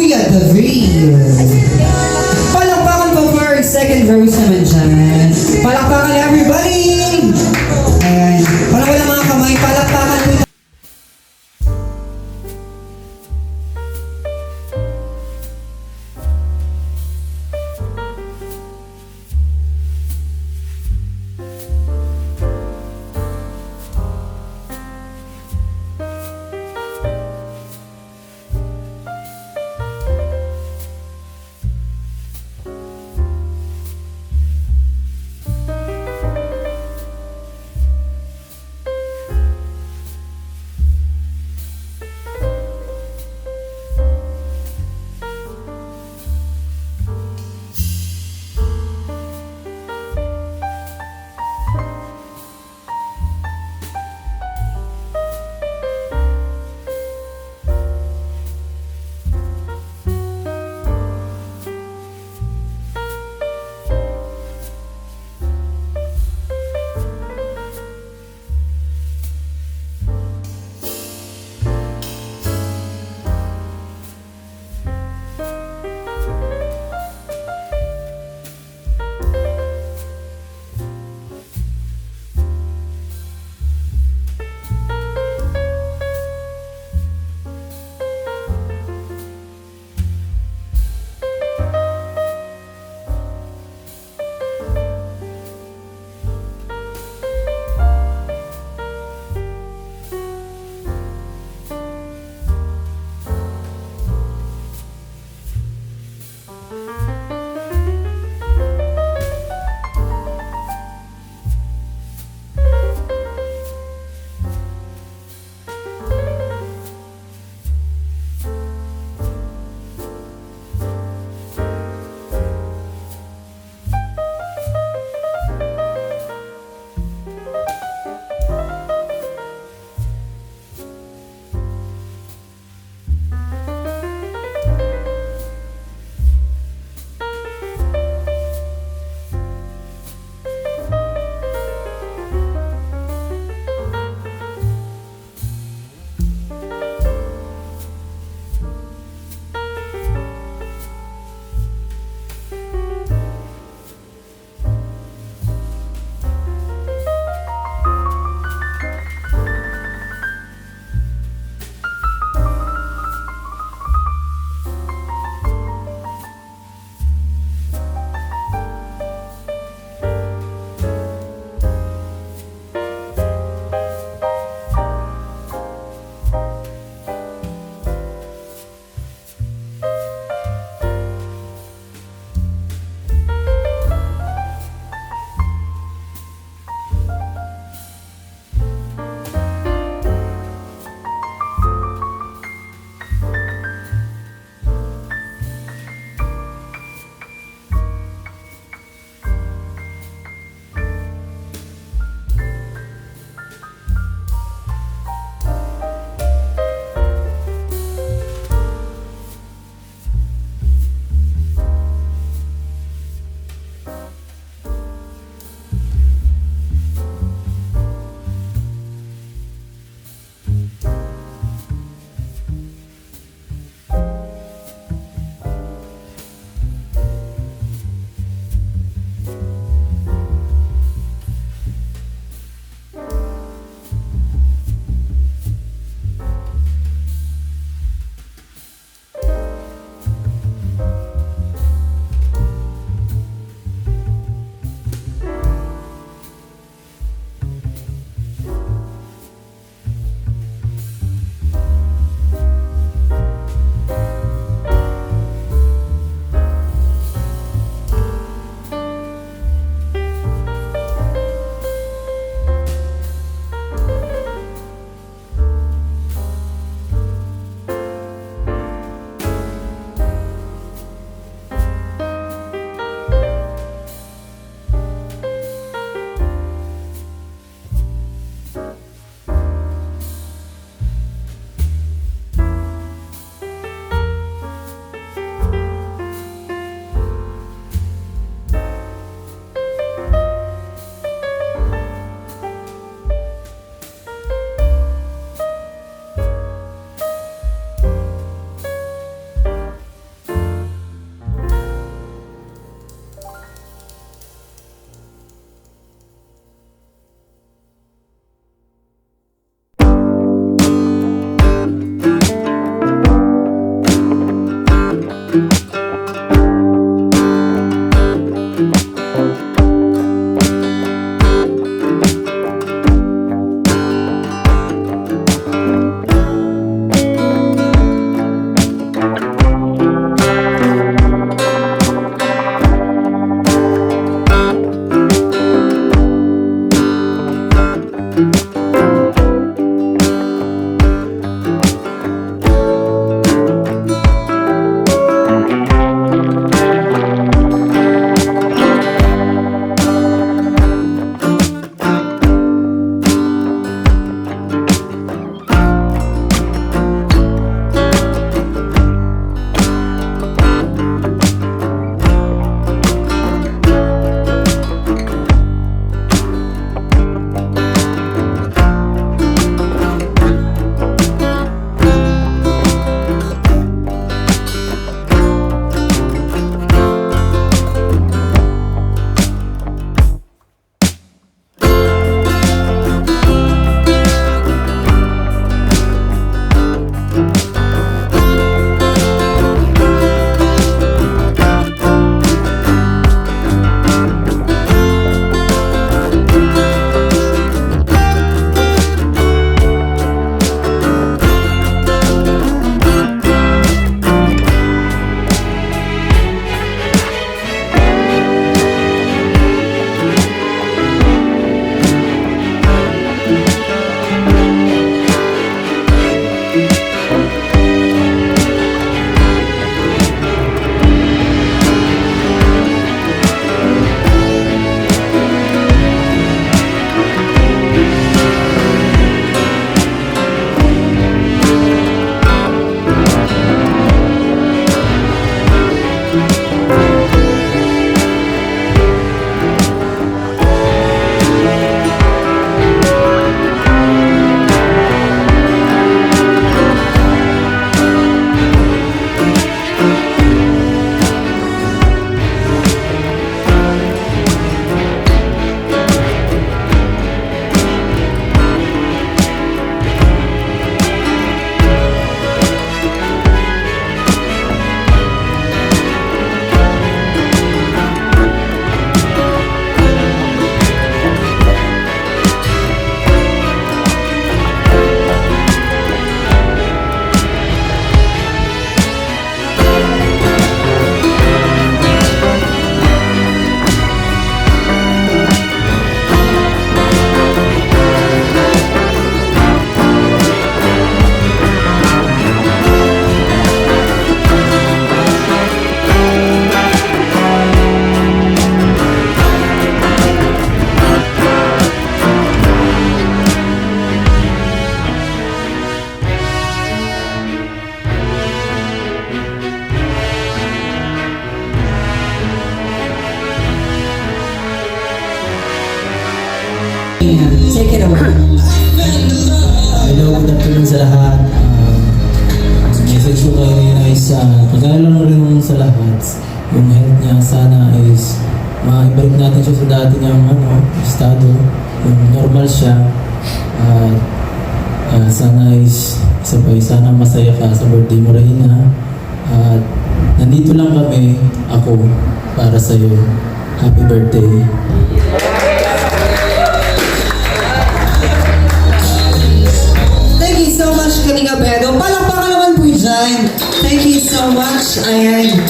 Kuya David. Palakpakan po for our second rose naman dyan. Palakpakan everybody! Ayan. Parang wala mga kamay, palakpakan po. ka ba? Hello, good afternoon sa lahat. Message ko kayo ngayon ay pagkala lang rin sa lahat. Yung health niya sana is maibalik natin siya sa dati niyang estado. Yung normal siya. Sana is sana masaya ka sa birthday mo rin na. At nandito lang kami, ako, para sa'yo. Happy birthday. Thank you so much, Kalinga Bedo. Palakpakan naman po dyan. Thank you so much. Ayan.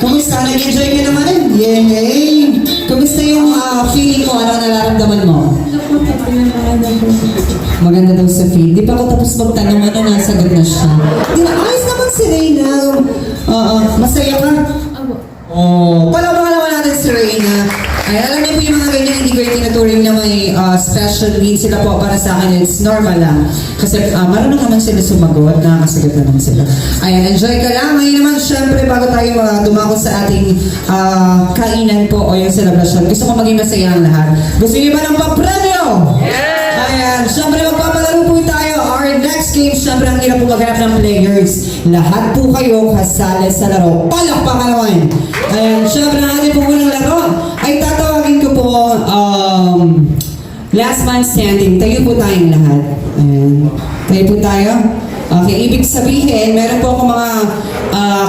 Kumusta? Nag-enjoy ka naman? Yay! Kumusta yung feeling mo? Ano nararamdaman mo? Maganda daw sa feed. Di pa ako tapos magtanong ano, nasagot na siya. Di ba? Ayos naman si Reyna. Masaya ka? Palakpakan naman natin si Reyna. Ay, alam niyo po yung mga ganyan, hindi ko yung tinuturing na may special needs sila po para sa akin. It's normal lang. Kasi marunong naman sila sumagot, nakakasagot naman sila. Ayan, enjoy ka lang. Ngayon naman, syempre, bago tayo dumako sa ating kainan po o yung celebration, gusto ko maging masaya ang lahat. Gusto niyo ba ng papremyo? Yeah! Ayan, syempre, magpapalaro po tayo. Our next game, syempre, ang hirap po maghanap ng players. Lahat po kayo kasali sa laro. Palakpakan naman! Ayan, syempre, ang ating po unang laro ay tatawagin ko po last man standing. Tayo po tayong lahat. Ayan. Tayo po tayo. Okay, ibig sabihin, meron po ako mga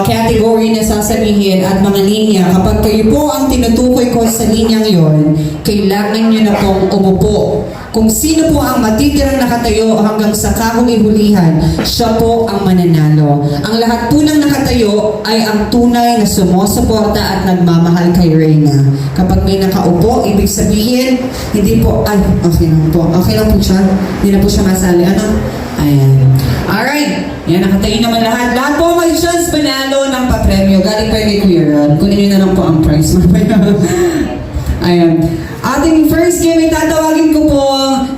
category na sasabihin at mga linya. Kapag kayo po ang tinutukoy ko sa linyang yon, kailangan nyo na pong umupo. Kung sino po ang matitirang nakatayo hanggang sa kahong ihulihan, siya po ang mananalo. Ang lahat po ng nakatayo ay ang tunay na sumusuporta at nagmamahal kay Reyna. Kapag may nakaupo, ibig sabihin, hindi po, okay lang po. Okay lang po siya. Hindi na po siya masali. Ano? Ayan. Alright. Yan, nakatayo naman lahat. Lahat po may chance panalo ng papremyo. Galing pa kay Kuya Ron. Kunin nyo na lang po ang prize. Ayan. Ating first game ay tatawagin ko po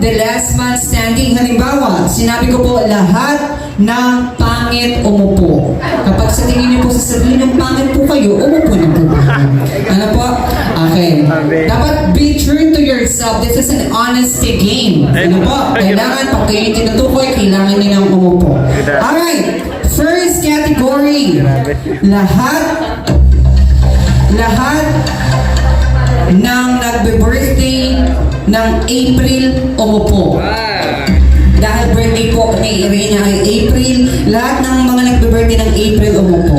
the last man standing. Halimbawa, sinabi ko po lahat na pangit umupo. Kapag sa tingin niyo po sasabihin ng pangit po kayo, umupo na po. Ano po? Okay. Dapat be true to yourself. This is an honesty game. Ano po? Kailangan pag kayo tinutukoy, kailangan niyo nang umupo. Alright. First category. Lahat ng nagbe-birthday ng April umupo. Dahil birthday po ni Reyna ay April, lahat ng mga nagbe-birthday ng April umupo.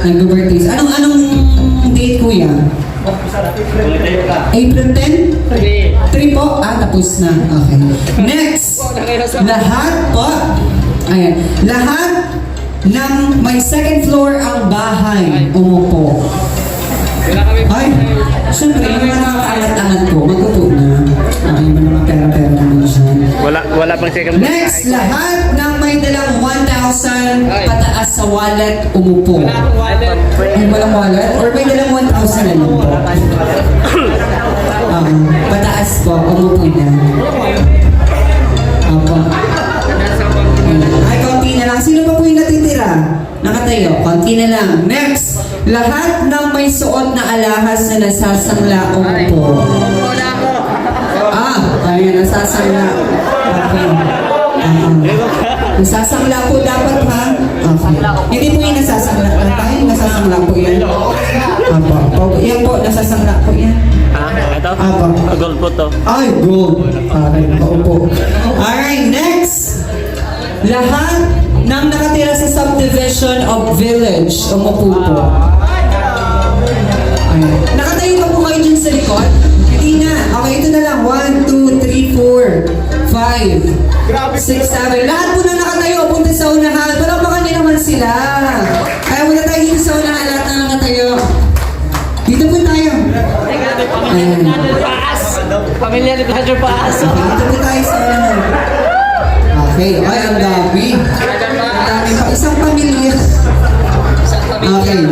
Nagbe-birthday. Anong date, kuya? April 10? 3 po? Tapos na. Okay. Next, lahat po, ayan, lahat ng may second floor ang bahay umupo. Ay, syempre, yung mga nakakaangat-angat po, magkupo na. Yung mga pera-pera naman dyan. Wala pang second. Next, lahat ng may dalang 1,000 pataas sa wallet, umupo. Ay, walang wallet? Or may dalang 1,000 na lang po? Pataas po, umupo na. Opo. Ay, konti na lang. Sino pa po yung natitira? Nakatayo, konti na lang. Next, lahat ng may suot na alahas na nasasangla umupo. Ayan, nasasangla. Okay. Nasasangla po dapat, ha? Okay. Hindi po yung nasasangla. Nasasangla po yan. Apo. Yan po, nasasangla po yan. Ito? Apo. Gold po to. Ay, gold. Okay, nakaupo. Alright, next. Lahat ng nakatira sa subdivision of village, umupo po. Ayan. Nakatayo ka po kayo dyan sa likod? Hindi na. Okay, ito na lang. 1, 2, 3, 4, 5, 6, 7. Lahat po na nakatayo, punta sa unahan. Palapakan niyo naman sila. Kaya muna tayo dito sa unahan, lahat na nakatayo. Dito po tayo. Ayan. Pamilya ni Pleasure Paas. Dito po tayo sa unahan. Okay, ay, ang dami. Ang dami pa. Isang pamilya. Okay.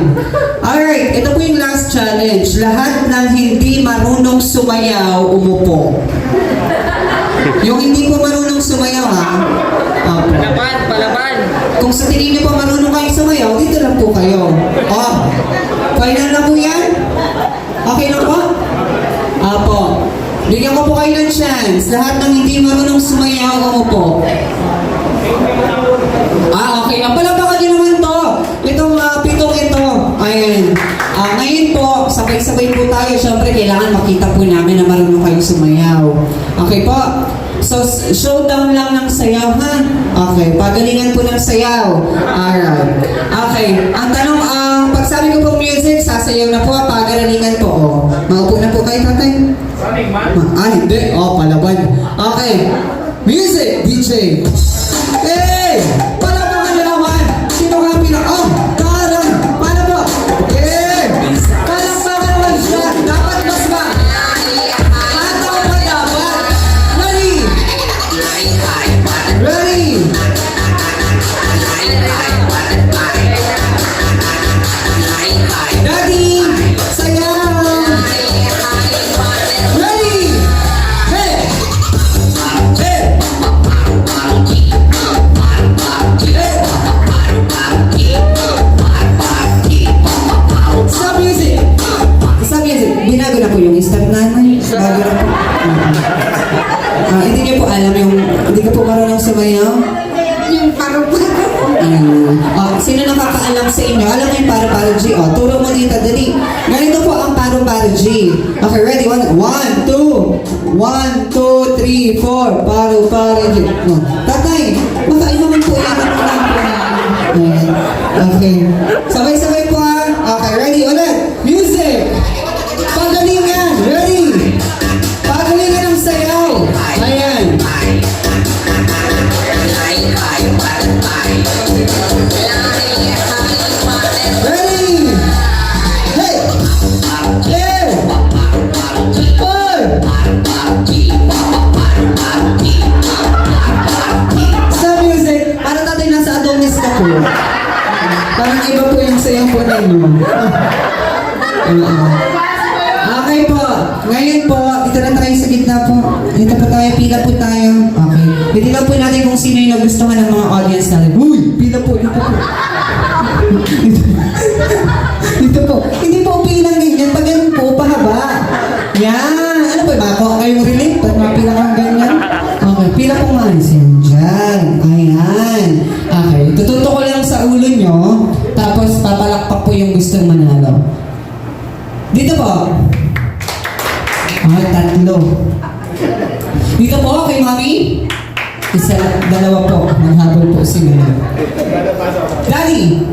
Alright, ito po yung last challenge. Lahat ng hindi marunong sumayaw, umupo. Yung hindi po marunong sumayaw, ha? Opo. Palaban. Kung sa tingin niyo po marunong kayo sumayaw, dito lang po kayo. Final na po yan? Okay na po? Opo. Bigyan ko po kayo ng chance. Lahat ng hindi marunong showdown lang ng sayaw, ha? Okay, pagalingan po ng sayaw. Alright. Okay, ang tanong, pag sabi ko po music, sasayaw na po, pagalingan po. Oh. Maupo na po kayo, tatay. Hindi. Oh, palaban. Okay. Music, DJ. Hey! Palaban na naman! Sino nga Oh, Karang! Paano po? Hey! Palakpakan naman siya! Dapat mas ba? Ataw pa dapat! Ready! Ready! Daddy! Sayaw! Ready! Hey! Hey! Stop music! Stop music! Binago na po yung stop nanay. Bago na po. Hindi niyo po alam yung... Hindi ka po marunong sumayaw? Yung paru-paro. Sino nakakaalam sa inyo? Alam mo yung paru-paro G? Turo mo dito, dali. Ganito po ang paru-paro G. Okay, ready? 1, 2. 1, 2, 3, 4. Paru-paro G. Tatay, baka imaman po yan. Okay. Sabay-sabay po ha. Okay, ready? Ulit. Music! Pagalingan! Ready? Pagalingan ang sayaw. Ayan. Ready? Hey! Hey! Four! Stop music! Parang tatay nasa Adonis ka po. Parang iba po yung sayaw po ninyo. Okay po. Ngayon po, dito na tayo sa gitna po. Dito po tayo, pila po tayo. Okay. Bitilaw po natin kung sino yung nagustuhan ng mga audience natin. Uy! Pila po, dito po. Dito po. Hindi po pilang ganyan. Pag ganun po, pahaba. Yan. Ano po, bako kayong relate? Pag mga pila kang ganyan. Okay. Pila po nga. Diyan. Ayan. Okay. Tututo ko lang sa ulo nyo. Tapos papalakpak po yung gustong manalo. Dito po. Tatlo. Dito po, kay mami. Isa, dalawa po. Maghabol po sila. Daddy!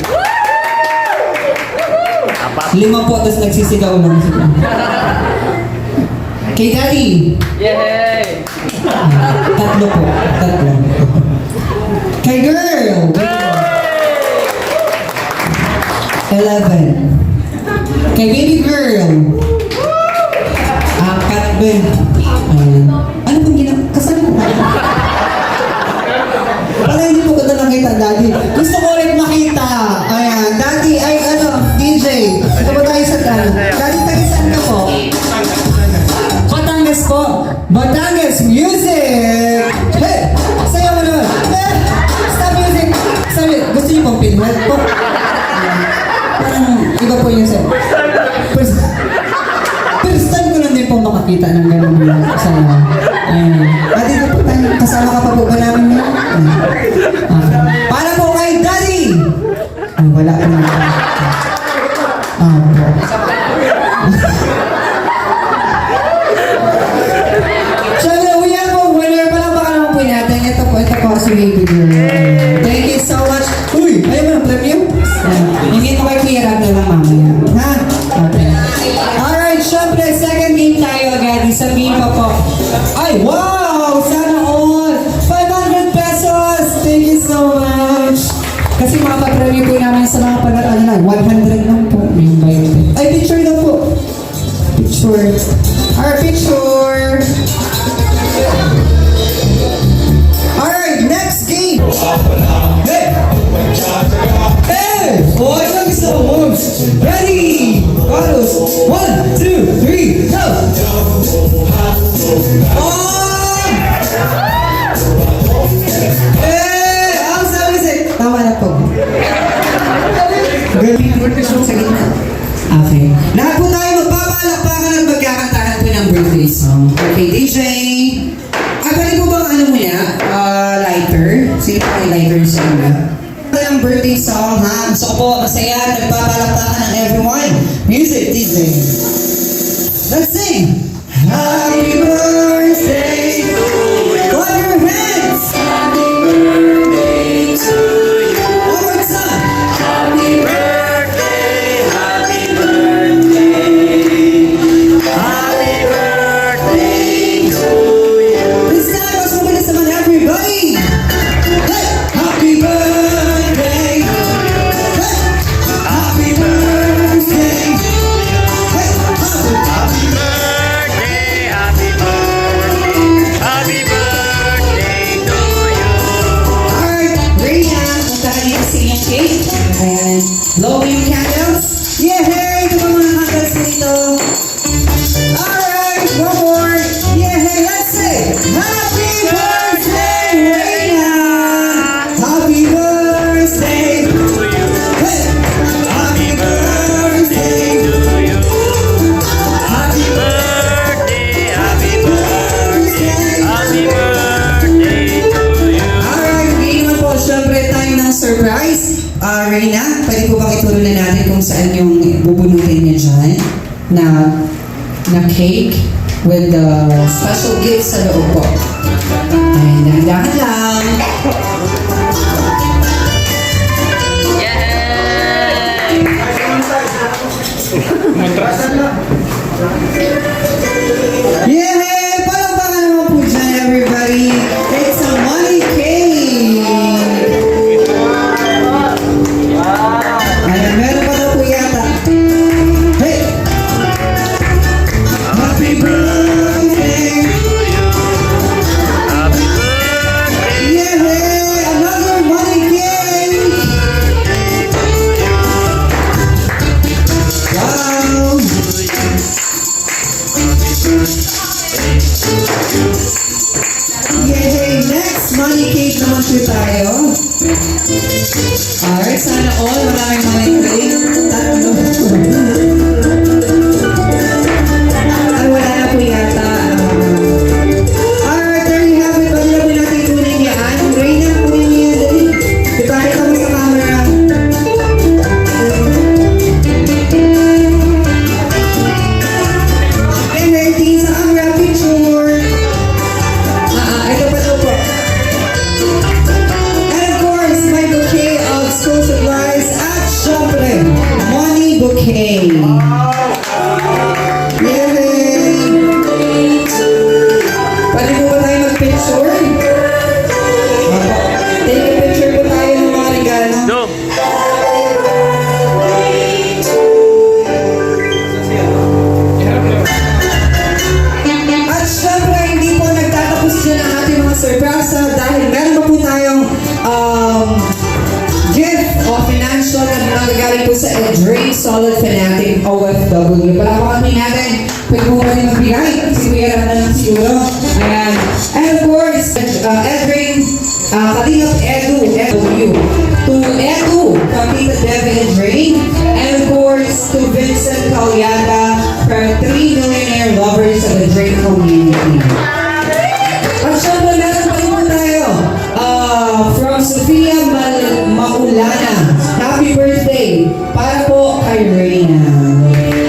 5 po, tapos nagsisigaw lang sila. Kay Daddy! Yay! 3 po. 3. Kay girl! 11. Kay baby girl! 4 din. Ano pong kasama ko? Para hindi po ganda nakita, Daddy. Gusto ko ulit makita. Ayan, Daddy, ay DJ. Ito po tayo sa tanong. Daddy, tagisan ka po. Batangas po. Batangas music! Hey! Sayaw mo naman. Hey! Stop music! Sabi, gusto niyo pong pinwet po? Parang iba po yung set. First time ko lang din po makakita ng gano'n sayaw. Ayan. Dito po tayo. Kasama ka pa po ba namin yun? Para po kay Daddy! Wala po na. Siyempre, we have a winner. Palakpakan naman po natin. Ito po si Baby Girl. Thank you so much. Uy! Ayaw mo ng premium? Hingin mo kay Kuya Rab na lang mamaya. Ha? Okay. Alright, siyempre, second game tayo agad. Isang game pa po. Ay, wow! Sana all! 500 pesos! Thank you so much! Kasi makapapremyo po namin sa mga pag-aaral na. 100 lang po. Ay, picture na po. Picture. Alright, picture! Alright, next game! Hey! Hey! Oh, ito gusto ko moves! Ready! Carlos! 1, 2, 3, go! Oh! Eh! Ang sabi sa'yo! Tama na po. Galing sa gitna. Okay. Lahat po tayo magpapalakpakan at magkakantahan po ng birthday song. Okay, DJ. Pwede po bang ano muna? Lighter? Sino po yung lighter sa inyo? Ang birthday song, ha? Gusto ko po masaya at nagpapalakpakan ng everyone. Music, DJ. Let's sing! Happy birthday to you! Clap your hands! candles? Yay! Ito ba mga candles dito? Alright, one more. Yay! Let's say, Happy birthday, Reina! Happy birthday! Hey! Happy birthday! Happy Alright, hindi naman po syempre time ng surprise. Reina, pwede po bang ituro na natin kung saan yung bubunutin niya dyan na cake with the special gifts sa loob po. Ay, dahan lang. Yay! Palakpakan naman po dyan, everybody. It's a money cake. Ayan, meron pa daw po yata. Hey! Happy birthday! Yay! Another money cake! Wow! Yay! Next money cake naman po tayo. Alright, sana all maraming money cake. Tatlo. Ay, wala na po yata. Alright, there you have it. Pwede na po natin kunin yan. Reina, kunin niyo yan dali. Ipakita mo sa camera. And then, tingin sa camera picture. Ito pa daw po. And of course, my bouquet of school supplies at syempre, money bouquet. Yay! Pwede po ba tayo mag-picture? Opo. Take a picture po tayo ng mga regalo. Go! At syempre, hindi po nagtatapos dyan ang ating mga surpresa dahil meron pa po tayong gift o financial na nanggagaling po sa Edray Solid Fanatic OFW. Palakpakan din natin. Pwede po ba rin magbigay? Siguro na lang siguro. Ayan. And of course, Edray, Kalingap Edu, FW. To Edu, Kapita Dev Edray. And of course, to Vincent Calyada from 3 Millionaire Lovers of the Edray Community. At syempre, meron pa rin po tayo. From Sofia Maulana. Happy birthday para po kay Reina.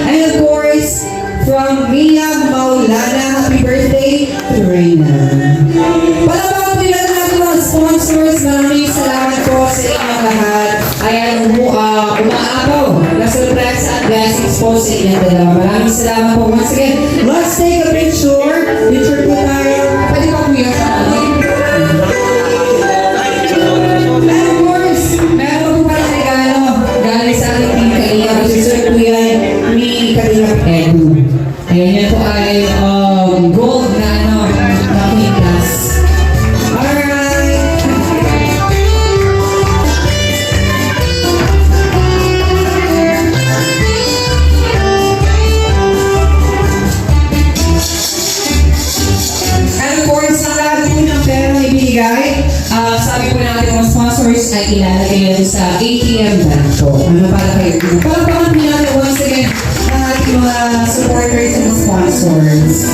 And of course, from Mia Maulana, happy birthday to Reina. Palabang pilan natin mga sponsors. Maraming salamat po sa inyong lahat. Ayan, umaapaw na surprise at blessings po sa inyong dalawa. Maraming salamat po once again. Let's take a picture. Picture po tayo. Pwede pa po yan sa akin. And of course, meron po pala regalo galing sa ating team Kalingap. Susunod po yan ni Kalingap Edu. Ayan, yan po ay gold na na pintas. Alright. And of course, ang lahat po ng pera na ibigay, sabi po natin mga sponsors ay ilalagay natin sa ATM bank po. Ano para kayo? Palakpakan po natin once again ang ating mga supporters and sponsors.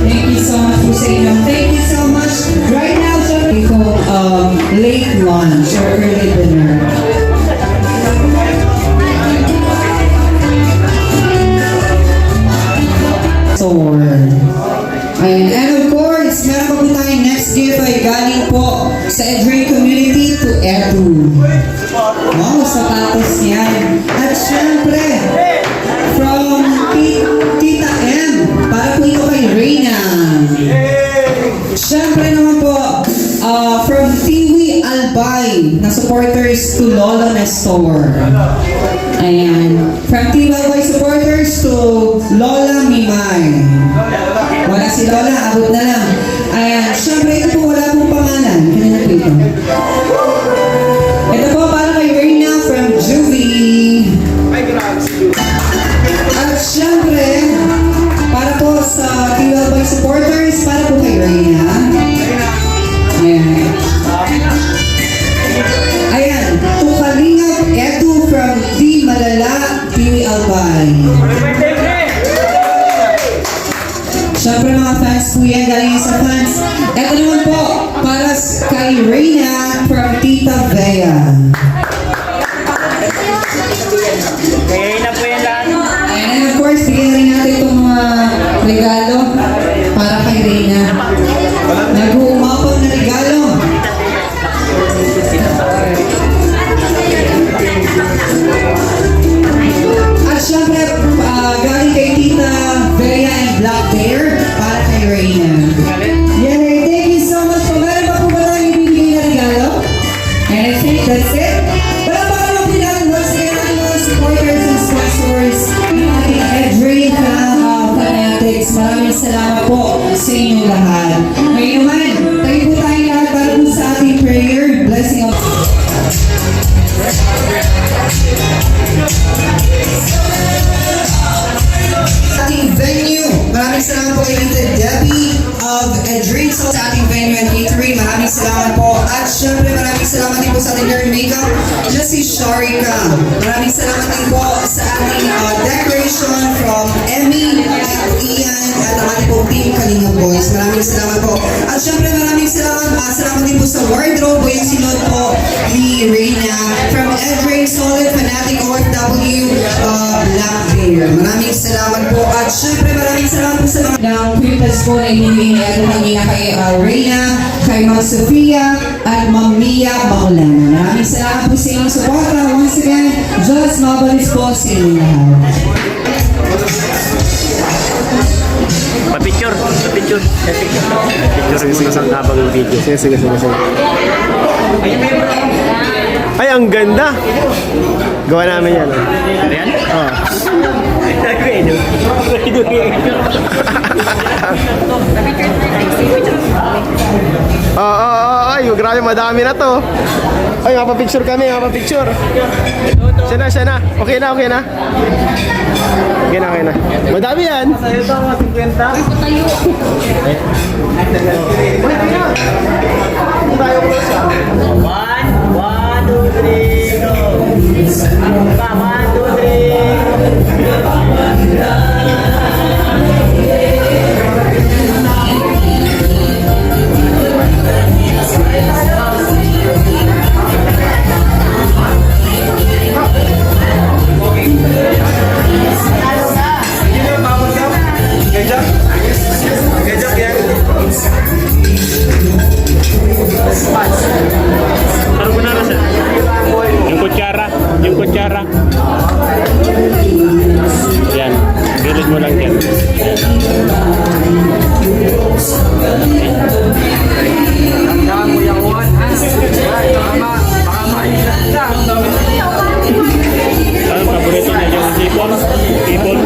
Thank you so much po sa inyo. Thank you so much. Right now, syempre ko late lunch or early dinner. Ayan. And of course, meron pa po tayong next gift ay galing po sa Edray Community to Edu. Wow, sapatos yan. At syempre, from Tita M, para po ito kay Reina. Syempre naman po, from Tiwi Albay, na supporters to Lola Nestor. Ayan. From Tiwi Albay supporters to Lola Mimay. Wala si Lola, abot na lang. Ayan. Syempre, ito po wala pong pangalan. Kanina po ito. Ito po para kay Reina from Juvie. At syempre, para po sa T-Well Boy supporters, para po kay Reyna. Ayan. Ayan, Tukalingap Edu from Di Malala, Pili Albay. Siyempre mga fans po yan, galing sa fans. Ito naman po, para kay Reyna from Tita Bea. Kaya na po yan lahat. And of course, bigyan rin natin itong mga regalo para kay Reyna. Nag-uumapang na regalo. At syempre, galing kay Tita Bea and Black Bear para kay Reyna. Yay! Thank you so much po. Meron pa po ba tayong ibibigay na regalo? And I think that's it. Wala pa kami pinag once again ang mga supporters and sponsors ng ating Edry Fanatics. Maraming salamat po sa inyo lahat. Ngayon naman, tayo po tayong lahat para po sa ating prayer. Blessing of ating venue. Maraming salamat po kay Tita Debbie of Edry sa ating venue and catering. Maraming salamat po. At syempre maraming salamat din po sa ating hair and makeup na si Sharika. Maraming salamat din po sa ating decoration from Emmy at Ian at ang ating po team Kalinga Boys. Maraming salamat po. At syempre maraming salamat din po sa wardrobe o yung sinod po ni Reyna from Edry Solid Fanatic OFW Black Bear. Maraming salamat po. At syempre maraming salamat po sa mga ng privilege po na ibibigay ni Edo kanina kay Reyna, kay Ma'am Sofia at Ma'am Mia Bacolano. Maraming salamat po sa inyong suporta. Once again, Diyos mabalis po sa inyo lahat. Pa-picture. Pa-picture. Pa-picture muna sa habang ng video. Sige. Ay, ang ganda. Gawa namin yan. Ano yan? Oh. Ay, grabe, madami na to. Ay, mapapicture kami, mapapicture. Siya na. Okay na. Okay na. Madami yan. Sa'yo to, 50. One, two, three, go. Pa, 1, 2, 3. Yung kutsara. Yan. Gilid mo lang yan. Ano paborito niya? Yung hipon?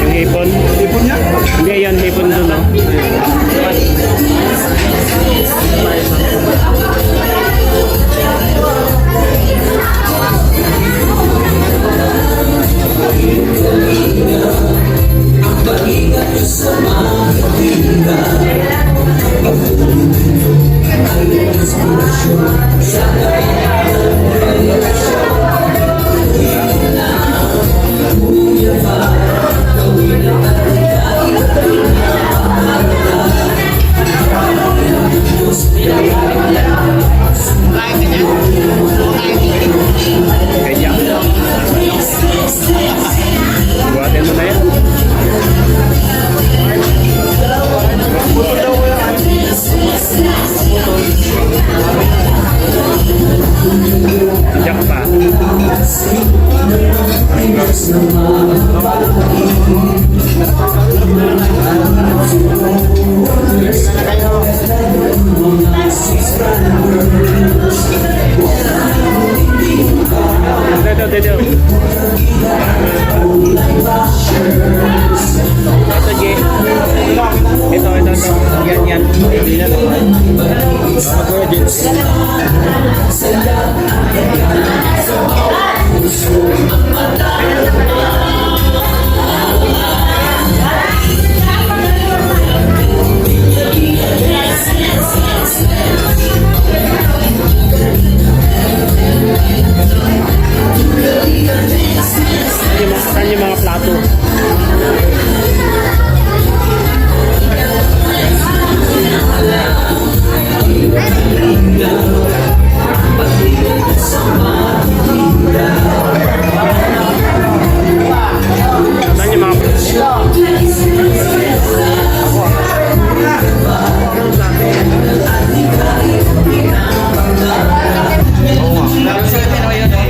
Yung hipon? Hipon niya? Hindi, yan. Hipon doon, no? Buhatin mo na yan. Jack pa. Dito. Ito, G. Ito. Yan. Yan. Batu. Saan yung mga...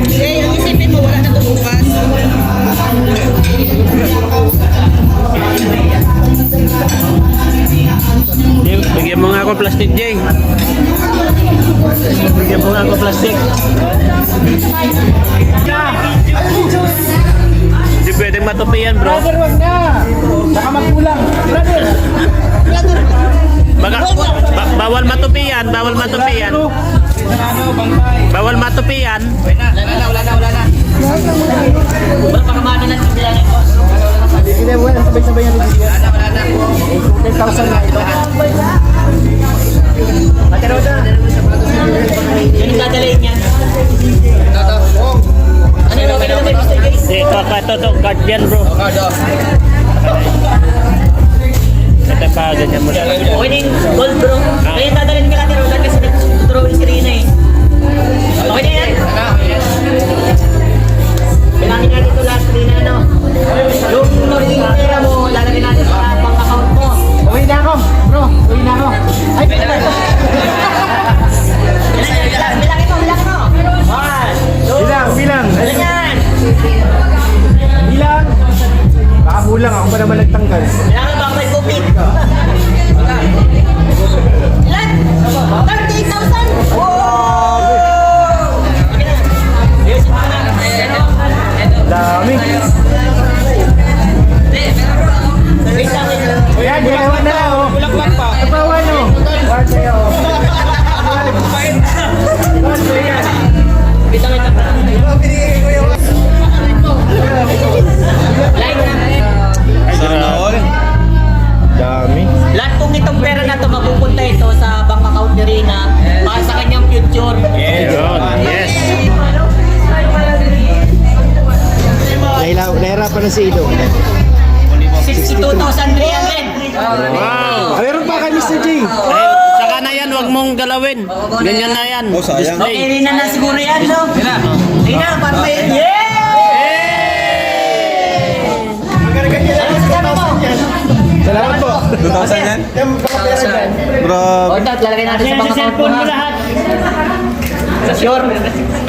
Jay, bigyan mo nga ako plastic, Jay. Bigyan mo nga ako plastic. Hindi pwedeng matupian, bro. Brother, wag na! Baka magkulang. Brother! Bawal matupian, bawal matupian. Bawal matupian. Hindi, wala. Sabay-sabay yung review. 10,000 na ito. Ate Rosa. Yan yung dadalhin niya. Ano yung okay naman Mr. Guys? Ito, guardian, bro. Ito pa, ganyan mo. Okay na yung gold bro. Kaya yung dadalhin ka natin Roland kasi nag-drawing si Rina eh. Okay na yan? Bilangin natin ito lahat Rina ano. Yung magiging pera mo, lalagyan natin sa bank account mo. Uwi na ako. Bro, uwi na ako. Ay, Bilangin mo. 1, 2, bilang. bilang yan. Bilang. Baka kulang. Ako ba naman nagtanggal? Bilangin ba may kupit? Ilan? 38,000! Wow! Okay na. Ayusin mo na. Dami. Wait lang. Ayan, ginawa na lang. Oh. Kulak-kulak pa. Kapawan o. One sa'yo. One sa'yo. Bitang ito pa. Line na. Dami. Lahat pong itong pera na ito, mapupunta ito sa bank account ni Rina para sa kanyang future. Yun, yes. Nahirapan na si Ido. 62,300. Wow. Meron pa kay Mr. J. Saka na yan, wag mong galawin. Ganyan na yan. Okay, Display. Rina na siguro yan, no? Rina, para may... Yeah! Ano sasabi mo? Salamat po. 2,000 yan? Bro. O, ito, lalagay natin sa bank account mo, ha? Sure?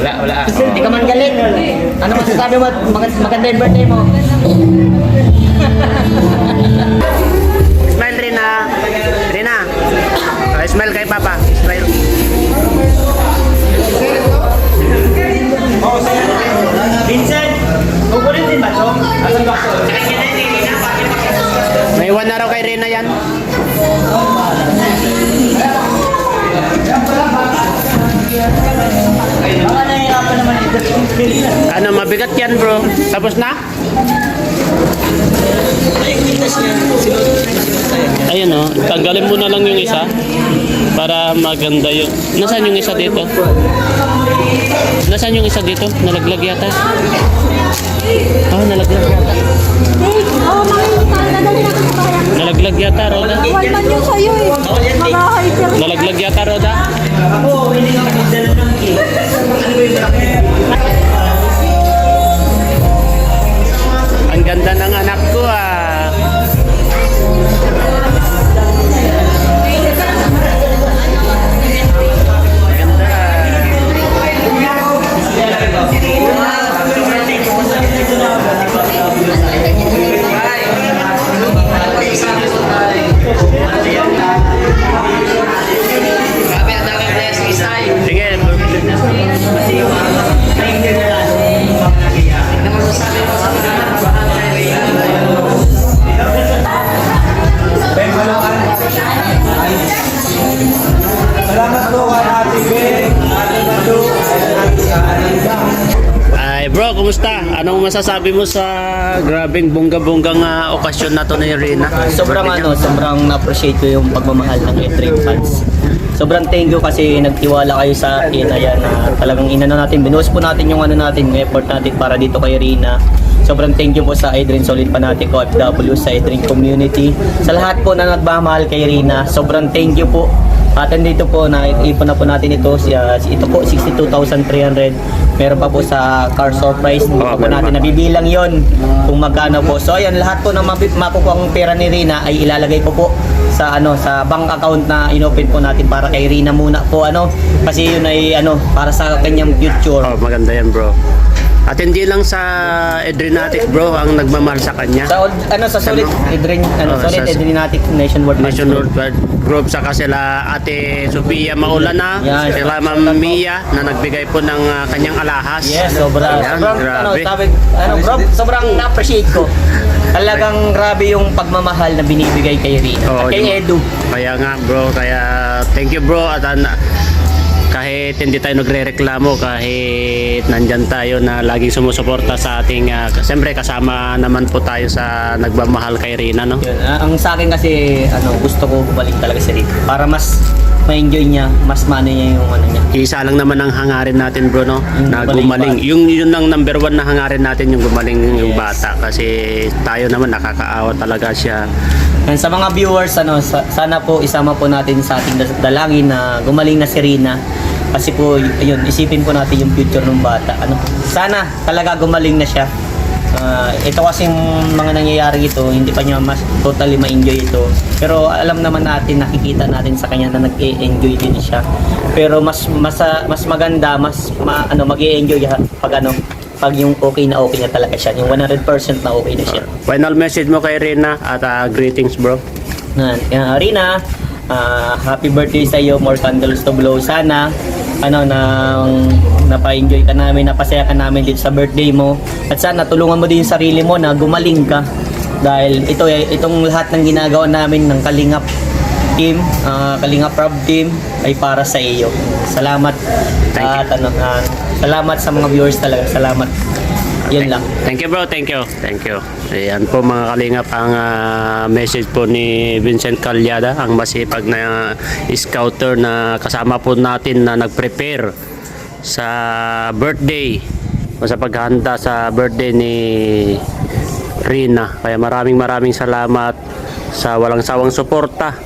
Wala. Hindi ka man galit. Ano masasabi mo? Maganda yung birthday mo. Smile, Rina. Rina. Smile kay Papa. Smile. Vincent! Kukunin din ba ito? Asan ba ito? May iwan na raw kay Rina yan. Baka nahihirapan naman ito. Ano, mabigat yan, bro. Tapos na? Ay, kitas niya. Ayun, oh. Tanggalin mo na lang yung isa para maganda yung... Nasaan yung isa dito? Nasaan yung isa dito? Nalaglag yata. Ah, nalaglag yata. Oo, dadalhin natin sa bayan. Nalaglag yata, Roda. Bawal man yun sa'yo eh. Mga hyper. Nalaglag yata, Roda. Oo, hindi ka magdala ng cake. Ang ganda ng anak ko, ah. Sige. Salamat po kay Ate Ben, Ate Madu, Ay, bro, kumusta? Anong masasabi mo sa grabing bongga-bonggang okasyon na to ni Rina? Sobrang na-appreciate ko yung pagmamahal ng E-Train fans. Sobrang thank you kasi nagtiwala kayo sa akin. Ayan, talagang inano natin, binuhos po natin yung ano natin, yung effort natin para dito kay Rina. Sobrang thank you po sa Adrian Solid Fanatico OFW, sa Adrian Community, sa lahat po na nagmamahal kay Rina. Sobrang thank you po. At andito po, ipon na po natin ito. Ito po, 62,300. Meron pa po sa car surprise. Hindi pa po natin nabibilang yon kung magkano po. So ayan, lahat po ng makukuha ang pera ni Rina ay ilalagay po sa sa bank account na inopen po natin para kay Rina muna po, kasi yun ay para sa kanyang future. Oh, maganda yan, bro. At hindi lang sa Adrenatic, bro, ang nagmamahal sa kanya. Sa Solid Adrian, Solid sa- Adrenatic Nationwide National Group, saka sila Ate Sofia Maulana, Yan. sila Ma'am Mia na nagbigay po ng kanyang alahas. Yes, sobrang Ayan, grabe. sobrang na-appreciate ko. Talagang grabe yung pagmamahal na binibigay kay Rina. Oo, At kay Edu. Kaya nga, bro, thank you, bro. At kahit hindi tayo nagre-reklamo, kahit nandyan tayo na laging sumusuporta sa ating, siyempre kasama naman po tayo sa nagmamahal kay Rina, no? Yun, ang sa akin kasi gusto ko bumalik talaga si Rina para mas ma-enjoy niya, mas maano niya yung niya. Isa lang naman ang hangarin natin, bro, no? Na gumaling gumaling. Yun ang number one na hangarin natin, yung gumaling yung bata. Kasi tayo naman nakakaawa talaga siya. And sa mga viewers, sana po isama po natin sa ating dalangin na gumaling na si Rina. Kasi po, ayun, isipin po natin yung future ng bata. Sana talaga gumaling na siya. Ito kasi mga nangyayari ito, hindi pa niya mas totally ma-enjoy ito. Pero alam naman natin, nakikita natin sa kanya na nag-enjoy din siya. Pero mas maganda, mag-enjoy pag yung okay na talaga siya, yung 100% na okay na siya. Final message mo kay Rina at greetings, bro. Rina, happy birthday sa iyo, more candles to blow. Sana napa-enjoy ka namin, napasaya ka namin dito sa birthday mo. At sana tulungan mo din yung sarili mo na gumaling ka. Dahil itong lahat ng ginagawa namin ng Kalingap team, Kalingap Rob team ay para sa iyo. Salamat. At salamat sa mga viewers talaga. Salamat. Yun lang. Thank you, bro. Thank you. Thank you. Ayan po mga kalingap ang message po ni Vincent Calyada, ang masipag na scouter na kasama po natin na nag-prepare sa birthday o sa paghahanda sa birthday ni Rina. Kaya maraming salamat sa walang sawang suporta,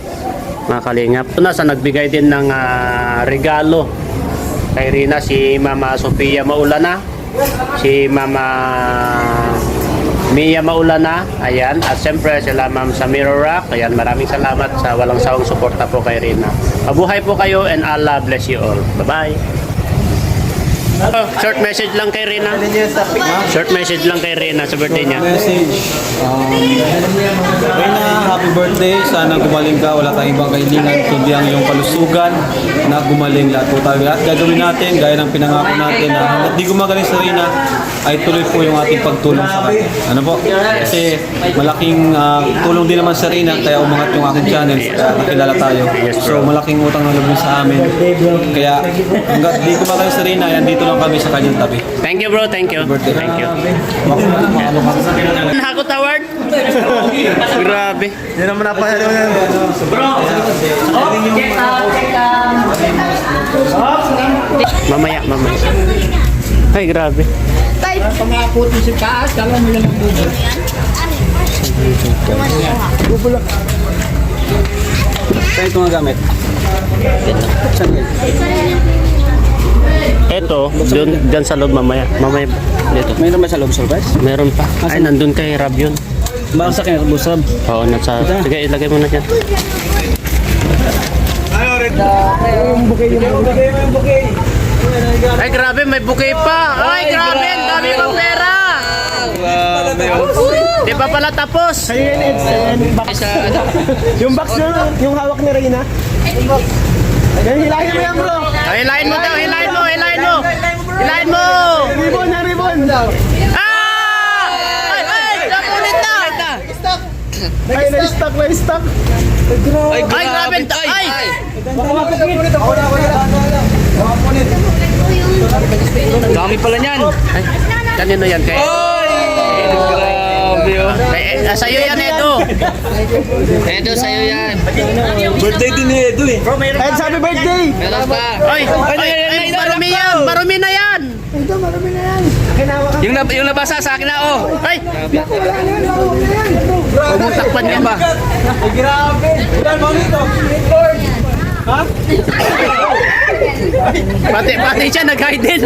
mga kalingap. Ito na sa nagbigay din ng regalo kay Rina, si Mama Sofia Maulana, si Mama Mia Maulana, ayan, at siyempre sila Ma'am Samira Rock. Ayan, maraming salamat sa walang sawang suporta po kay Rina. Mabuhay po kayo and Allah bless you all. Bye-bye. Short message lang kay Rina. Short message lang kay Rina sa birthday niya. Message. Rina, happy birthday. Sana gumaling ka. Wala tayong ibang kahilingan kundi ang iyong kalusugan na gumaling. Lahat po tayo. Lahat gagawin natin gaya ng pinangako natin na hanggat di gumagaling sa Rina ay tuloy po yung ating pagtulong sa kanya. Ano po? Kasi malaking tulong din naman sa Rina kaya umangat yung aking channel. Nakilala tayo. So malaking utang na loob sa amin. Kaya hanggat di gumagaling sa Rina, yan dito lang kami sa kanyang tabi. Thank you, bro. Thank you. Thank you. Hakot award. Grabe. Yan naman napahalo yan. Mamaya. Ay, grabe. Saan ito nga gamit? Eto, dyan sa loob mamaya. Mamaya dito. Mayroon ba sa loob surprise? Meron pa. Ay, nandun kay Rab yun. Baka sa kanya, busab. Oo, nasa... Sige, ilagay mo na dyan. Ay, grabe, may bouquet pa! Ay, grabe, ang dami kong pera! Di pa pala tapos! Yung box na, yung hawak ni Reyna. Hilahin mo yan, bro. Ay, hilahin mo daw, hilahin mo! Hilahin mo! Ribbon na ribbon. Ah! Ay, napulit na! Ay, na-stock. Ay, grabe! Ay! Dami pala niyan. Ay, kanino yan kay? Grabe oh. Sa'yo yan, Edo! Edo, sa'yo yan. Birthday din ni Edo eh. Ed, happy birthday. Meron pa. Ay, marumi yan! Marumi na yan! Ito, marami na yan. Kinawa ka. Yung nabasa sa akin na, oh. Ay! Naku, wala na yan. Lawak na yan. Pumutakpan ka ba? Ay, grabe. Ilan mo nito? Lord. Ha? Pati siya nag-hide din.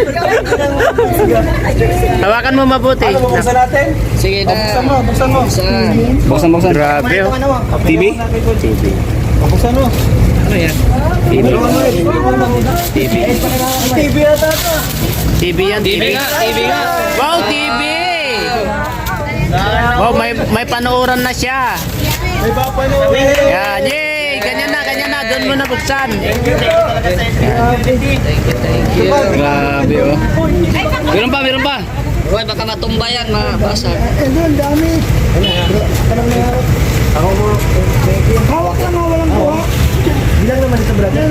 Hawakan mo mabuti. Ano, buksan natin? Sige Buksan mo, buksan mo. Buksan. Grabe, oh. TV? Buksan mo. TV. TV ata ito. TV yan. TV nga. Wow, TV! Wow, may panooran na siya. May papanoorin. Yan, yay! Ganyan na. Doon mo na buksan. Grabe, oh. Meron pa. Roy, baka matumba yan, mabasa. Ang dami. Ako mo. Hawak lang, walang buha. Bilang naman ito, brother.